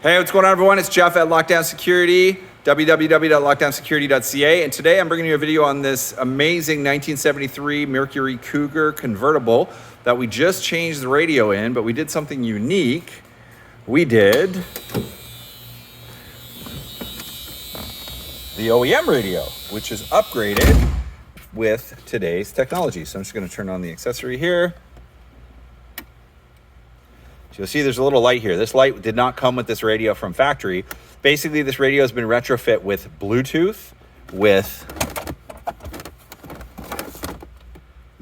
Hey, what's going on, everyone? It's Jeff at Lockdown Security, www.lockdownsecurity.ca, and today I'm bringing you a video on this amazing 1973 Mercury Cougar convertible that we just changed the radio in, but we did something unique. We did the OEM radio, which is upgraded with today's technology. So I'm just going to turn on the accessory here. So you'll see there's a little light here. This light did not come with this radio from factory. Basically, this radio has been retrofit with Bluetooth, with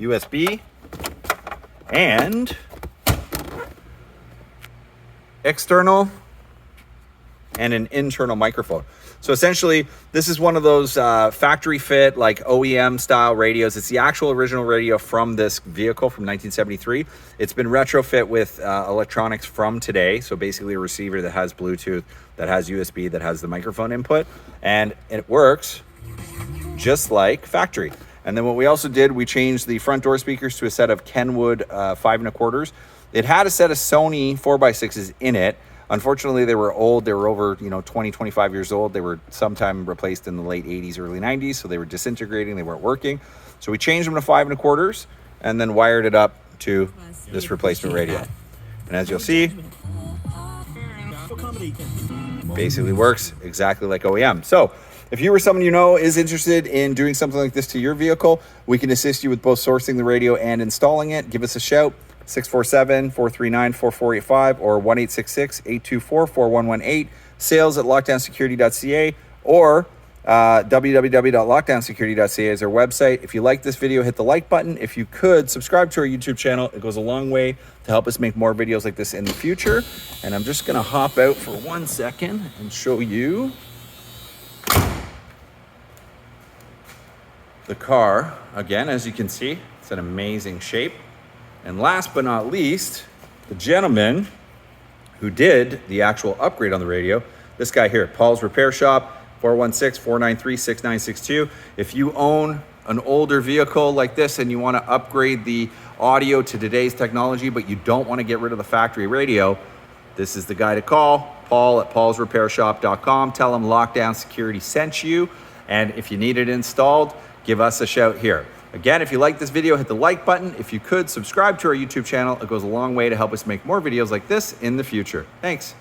USB, and external and an internal microphone. So essentially, this is one of those factory fit, like OEM style radios. It's the actual original radio from this vehicle from 1973. It's been retrofit with electronics from today. So basically a receiver that has Bluetooth, that has USB, that has the microphone input, and it works just like factory. And then what we also did, we changed the front door speakers to a set of Kenwood 5 1/4. It had a set of Sony 4x6s in it. Unfortunately, they were old. They were over, 20, 25 years old. They were sometime replaced in the late 80s, early 90s. So they were disintegrating. They weren't working. So we changed them to 5 1/4 and then wired it up to this replacement radio. And as you'll see, basically works exactly like OEM. So if you or someone you know is interested in doing something like this to your vehicle, we can assist you with both sourcing the radio and installing it. Give us a shout. 647-439-4485 or 1-866-824-4118. Sales at lockdownsecurity.ca or www.lockdownsecurity.ca is our website. If you like this video, hit the like button. If you could, subscribe to our YouTube channel. It goes a long way to help us make more videos like this in the future. And I'm just going to hop out for 1 second and show you the car. Again, as you can see, it's an amazing shape. And last but not least, the gentleman who did the actual upgrade on the radio, this guy here, Paul's Repair Shop, 416-493-6962. If you own an older vehicle like this and you want to upgrade the audio to today's technology, but you don't want to get rid of the factory radio, this is the guy to call. Paul at paulsrepairshop.com. Tell him Lockdown Security sent you. And if you need it installed, give us a shout here. Again, if you like this video, hit the like button. If you could, subscribe to our YouTube channel. It goes a long way to help us make more videos like this in the future. Thanks.